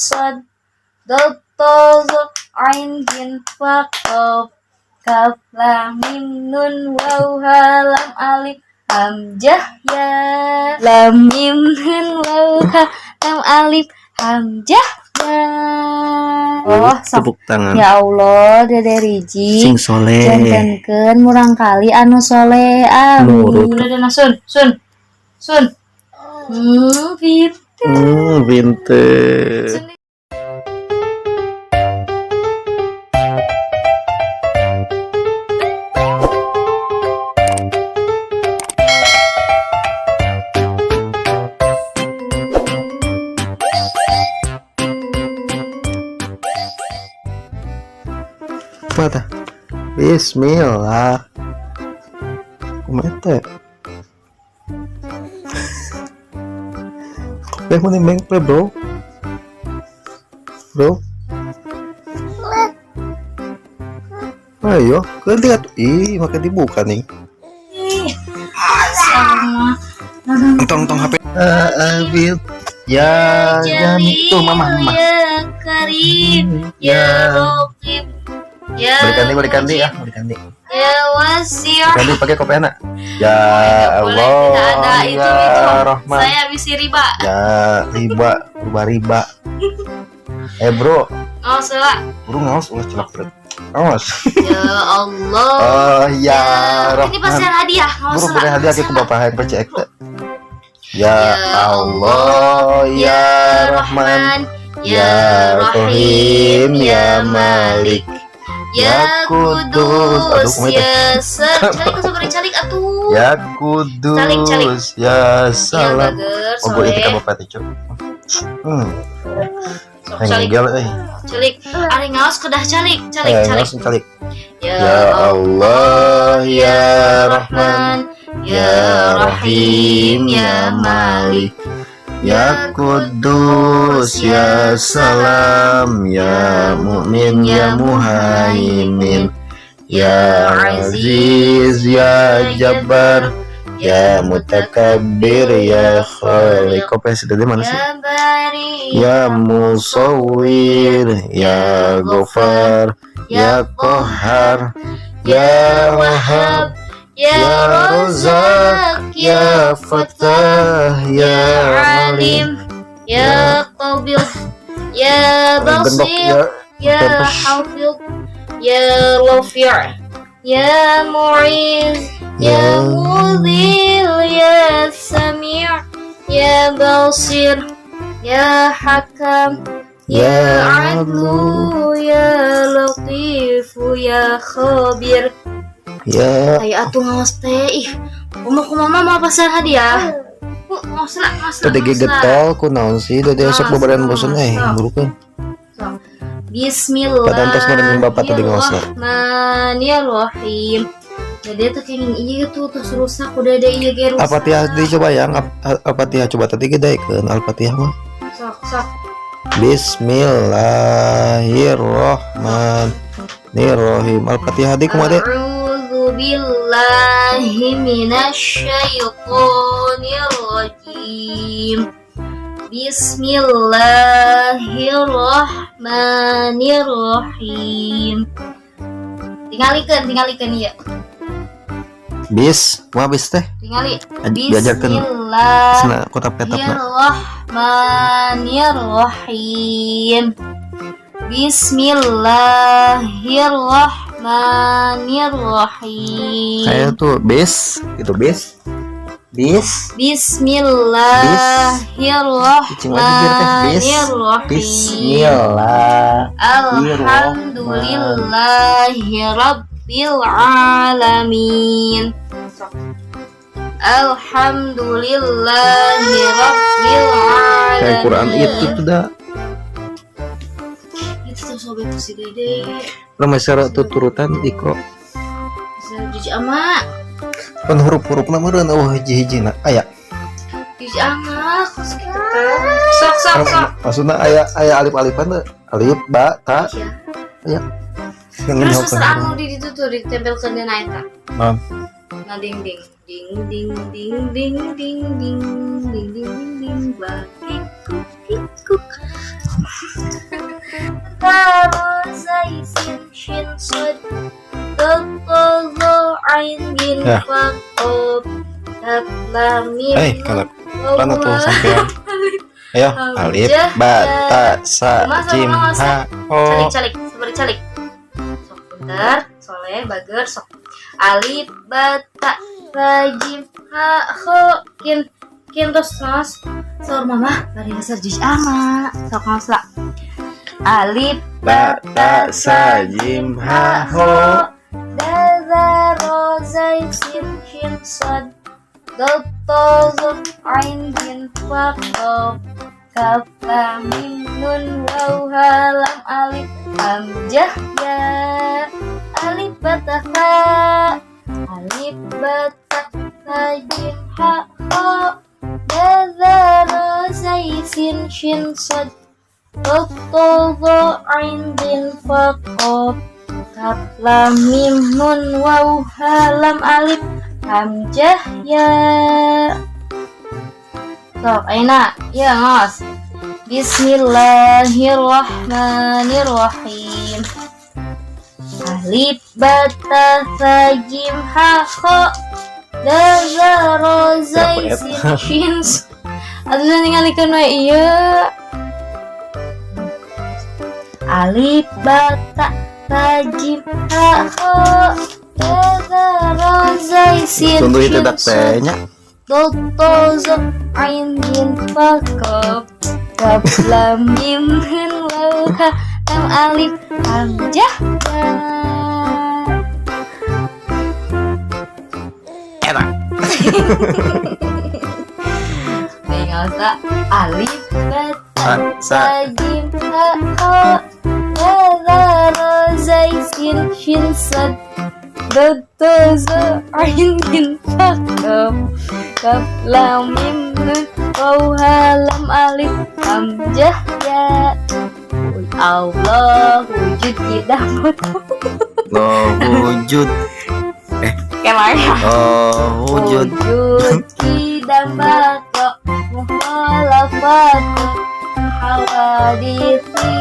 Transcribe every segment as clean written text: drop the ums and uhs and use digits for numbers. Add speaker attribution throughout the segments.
Speaker 1: sad dal ta za ain jim fa qaf kaf lam mim nun waw ha lam alif hamzah ya lam mim nun waw ha lam alif hamzah ya. Oh,
Speaker 2: tepuk tangan.
Speaker 1: Ya Allah, Dede Riji
Speaker 2: Sing soleh.
Speaker 1: jantenkeun murang kali anu soleh. Amin. Udah sun.
Speaker 2: Pinter. Mata. Bismillah. Kumete. Kopi mau nimeng bro. Ayo, ganti atuh. Ih, makin dibuka nih. Tong HP. Abil. Ya, tuh mama.
Speaker 1: Ya Karim, ya Raqib, ya
Speaker 2: Berikan ya.
Speaker 1: ya Wasi'.
Speaker 2: Ganti pakai kopi anak. Ya Allah.
Speaker 1: Ada itu.
Speaker 2: Rahman.
Speaker 1: Saya habis riba.
Speaker 2: Ya riba. Bro.
Speaker 1: Oh, salah.
Speaker 2: Bro ngaos ulah celak berat. Ngaos.
Speaker 1: Ya Allah.
Speaker 2: Oh ya Rahman.
Speaker 1: Ini pasti hadiah.
Speaker 2: Bro beri hadiah ke bapahan percaya ekte. Ya Allah ya Rahman, ya Rahim, ya Malik, ya Kudus, ya
Speaker 1: calik atuh.
Speaker 2: Ya Kudus, ya Salam. Oh gue itu kan bapak itu.
Speaker 1: Calik. Ari ngaos kedah calik.
Speaker 2: Ya Allah ya Rahman, ya Rahim, ya Malik, ya Kudus, ya Salam, ya Mu'min, ya Muhaimin, ya Aziz, ya Jabbar, ya Mutakabbir, ya Khaliq. Kopi sudah di mana sih? Ya Musawwir, ya Ghafar, ya Qahhar, ya Wahhab, ya Razak, ya Fattah, ya Alim, ya Qabil, ya Basir, ya Hafiz, ya Rafi', ya Mu'iz, ya Mudhil, ya Sami', ya Basir, ya Hakam, ya Adlu, ya Latifu, ya Khabir. Ya. Ayo atuh ngaos teh. Kumaha mau pasar hadiah. Ngaos. Tadi getol ku naon sih? Tadi esok bebaran bosan burukeun.
Speaker 1: Bismillahirrahmanirrahim.
Speaker 2: Bapak tadi ngaosna.
Speaker 1: Bismillahirrahmanirrahim. Jadi teh kenging ieu tuh terus rusak udah ada ieu ge rusak.
Speaker 2: Al-Fatihah dicoba yang Al-Fatihah coba tadi gedekeun Al-Fatihah mah.
Speaker 1: Sok.
Speaker 2: Bismillahirrahmanirrahim. Al-Fatihah di kumaha?
Speaker 1: Billahi minasyaitonir rajim. Bismillahirrahmanirrahim. Tingalikeun ya.
Speaker 2: Mau habis teh.
Speaker 1: Tingali. Bismillahirrahmanirrahim. Bismillahirrahmanirrahim.
Speaker 2: Kayak tuh gitu
Speaker 1: Bismillahirrahmanirrahim.
Speaker 2: Bismillah.
Speaker 1: Alhamdulillahirabbil alamin. Alhamdulillahirabbil alamin.
Speaker 2: Kayak Quran itu sudah.
Speaker 1: Itu tuh sobat si Dede.
Speaker 2: Masyarakat tuturutan ikro.
Speaker 1: Jiji ama.
Speaker 2: Kan huruf-huruf nama dan hiji-hiji nak aya.
Speaker 1: Jiji ama kos gitu kan. Sok.
Speaker 2: Maksudnya aya alif-alifan alif ba ta. Aya.
Speaker 1: Terus anu di itu tuh ditempelkeun dina eta.
Speaker 2: Naon?
Speaker 1: Nah ding ba kikuk. Zai sin shin sod Dotozo ain gin
Speaker 2: Ya.
Speaker 1: fa qaf kaf lam mim
Speaker 2: Kalau mana tuh sampai ayo alif ba ta sa jim ha ho.
Speaker 1: Calik, seperti calik. Sok bentar, soleh, bager, sok. Alif, bata, rajim, ha, ho, kin terus nos. Sor mama, bari dasar jus ama. Sok nos lah. Alif,
Speaker 2: Ba ta sa jim ha ho.
Speaker 1: Daza, rozai, sin, shin, sod. Doto, zuf, ain, gin, fa, qaf. Kaf lam mim nun waw ha lam alif hamzah ya alif bata fa alif bata jim ha kha daza ra zai sin shin sad toto zo ain bin fa qaf kaf lam mim nun waw ha lam alif hamzah ya. Sok, Aina, ya ngos. Bismillahirrahmanirrahim. Alif bata sa jim ha kha daza ro zai sin shin. Aduh ningalikeun we ieu. Alif bata sa jim ha kha daza ro zai sin.
Speaker 2: Tunggu itu dak tehnya.
Speaker 1: Dotozo ain gin fa qaf kaf lam mim nun waw ha lam alif hamzah ya.
Speaker 2: Enak.
Speaker 1: Tinggal sa alif bata
Speaker 2: Sa.
Speaker 1: sa jim ha kha daza ra zai sin shin sad dotozo ain gin fa qaf kaf lam mim nun waw ha lam alif hamzah ya. Allah wujud tidak
Speaker 2: Lo wujud.
Speaker 1: kemana
Speaker 2: Wujud.
Speaker 1: wujud tidak bako mukhalafat hawadithi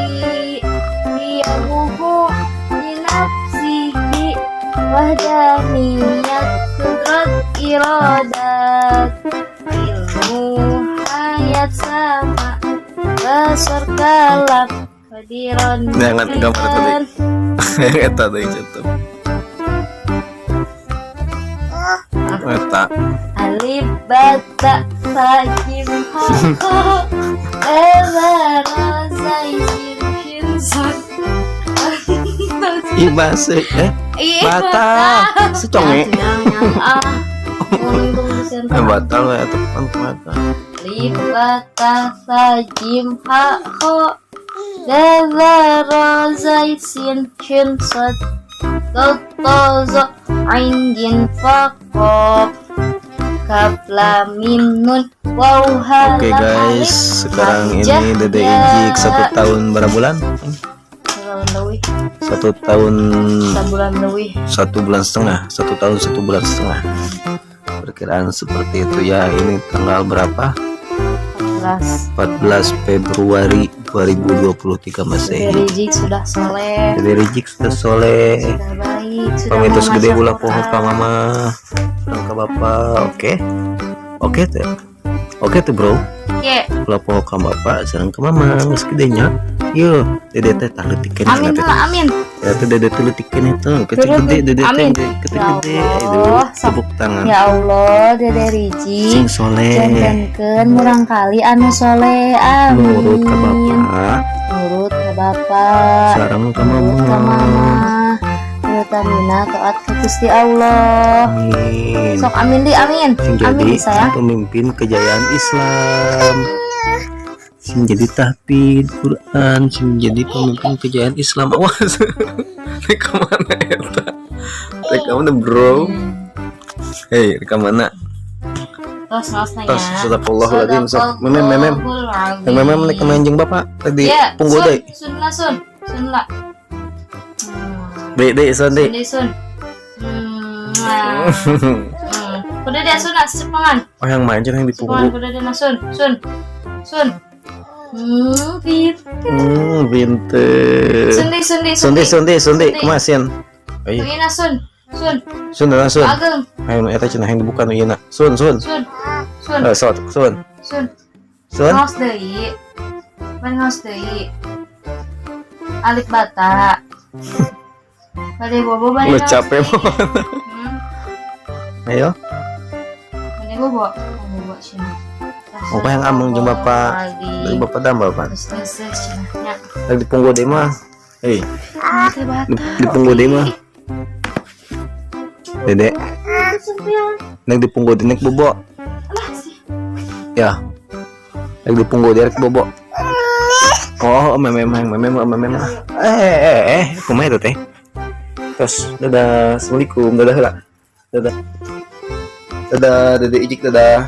Speaker 1: diyahuhu dinafsihi wahdaniyat kudrat iradat ilmu hayat sama basar kalam kadiron
Speaker 2: Jangan gambar tadi. Eta deui contoh. Eta.
Speaker 1: alif bata sa jim ha kha daza ra zai sin shin sad.
Speaker 2: Ibase bata seconge. Batal we atuh pan mata.
Speaker 1: Alif bata sa jim ha kha daza ra zai sin shin sad dotozo ain gin fa qaf kaf lam mim nun waw ha
Speaker 2: Oke
Speaker 1: lam
Speaker 2: guys,
Speaker 1: alif
Speaker 2: sekarang
Speaker 1: hamzah
Speaker 2: ini Dede
Speaker 1: ya.
Speaker 2: Ijik 1 tahun berapa bulan?
Speaker 1: Setahun lebih.
Speaker 2: 1 tahun
Speaker 1: Sebulan lebih.
Speaker 2: 1 bulan setengah. 1 tahun 1 bulan setengah. Perkiraan seperti itu ya. Ini tanggal berapa?
Speaker 1: 14.
Speaker 2: 14 Februari 2023 Masehi.
Speaker 1: Dede Ijik sudah soleh,
Speaker 2: Dede Ijik sudah soleh.
Speaker 1: sudah baik, sudah
Speaker 2: Pamitos
Speaker 1: mau
Speaker 2: gede
Speaker 1: masuk
Speaker 2: ulah
Speaker 1: Quran.
Speaker 2: pohon ka mama, orang ka bapak. Oke tuh. Oke tuh bro.
Speaker 1: Oke.
Speaker 2: Ulah pohon ka bapak, sareng ka mama, geus gedenya. Yo, dede teh tah leutikeun
Speaker 1: Amin
Speaker 2: teh.
Speaker 1: lah, amin.
Speaker 2: Ya tuh dede teh leutikeun itu, kecil
Speaker 1: Tuh,
Speaker 2: gede dede teh
Speaker 1: amin.
Speaker 2: kecil
Speaker 1: Ya
Speaker 2: gede.
Speaker 1: Allah,
Speaker 2: Aduh, tepuk tangan.
Speaker 1: Ya Allah, Dede Rijik,
Speaker 2: Sing soleh.
Speaker 1: jantenkeun murang kali anu soleh, amin.
Speaker 2: Nurut ka bapak,
Speaker 1: Nurut ka bapak,
Speaker 2: sareng ka
Speaker 1: nurut ka
Speaker 2: mama.
Speaker 1: mama, nurut amina taat ka Gusti Allah.
Speaker 2: Amin.
Speaker 1: Sok amin di amin.
Speaker 2: Sing
Speaker 1: Amin
Speaker 2: jadi
Speaker 1: sayang.
Speaker 2: pemimpin kejayaan Islam, sing jadi tahfidz Quran, sing jadi pemimpin kejayaan Islam. Awas, reka mana eta? Reka mana bro? Hei, reka mana?
Speaker 1: Tos nanya.
Speaker 2: Tas astagfirullahaladzim. Sok memem yang memem nek manjing bapak tadi
Speaker 1: Ya,
Speaker 2: punggu deui.
Speaker 1: Sun lah.
Speaker 2: Dek son dek.
Speaker 1: Sun. Kuda dia sun cepengan.
Speaker 2: Oh yang manjing yang di
Speaker 1: Cepengan
Speaker 2: punggu.
Speaker 1: kuda dia sun. Pip.
Speaker 2: pinter. Sundi, kemasin. Ayo,
Speaker 1: Ina sun.
Speaker 2: sun langsung.
Speaker 1: Ageng.
Speaker 2: Ayo, eta cenah yang dibuka nu ieu na. Sun.
Speaker 1: Sun.
Speaker 2: Sun.
Speaker 1: Ngaos deui. Man ngaos deui. Alik bata. Bade bobo bade.
Speaker 2: Lu capek mau. Ayo.
Speaker 1: Bade bobo. Bobo sini.
Speaker 2: Apa yang ameng jeung bapak? Dari bapak dambal pan.
Speaker 1: Terus cenahnya.
Speaker 2: Lagi dipunggu deui mah. Hei,
Speaker 1: Teh bata.
Speaker 2: dipunggu deui mah. Dedek, neng dipunggu di nek bobo. Ya, neng dipunggu di nek bobo. Oh, memang. Kumaha itu teh? Terus, dadah, assalamualaikum, dadah lah, dadah, dadah, ijik, dadah.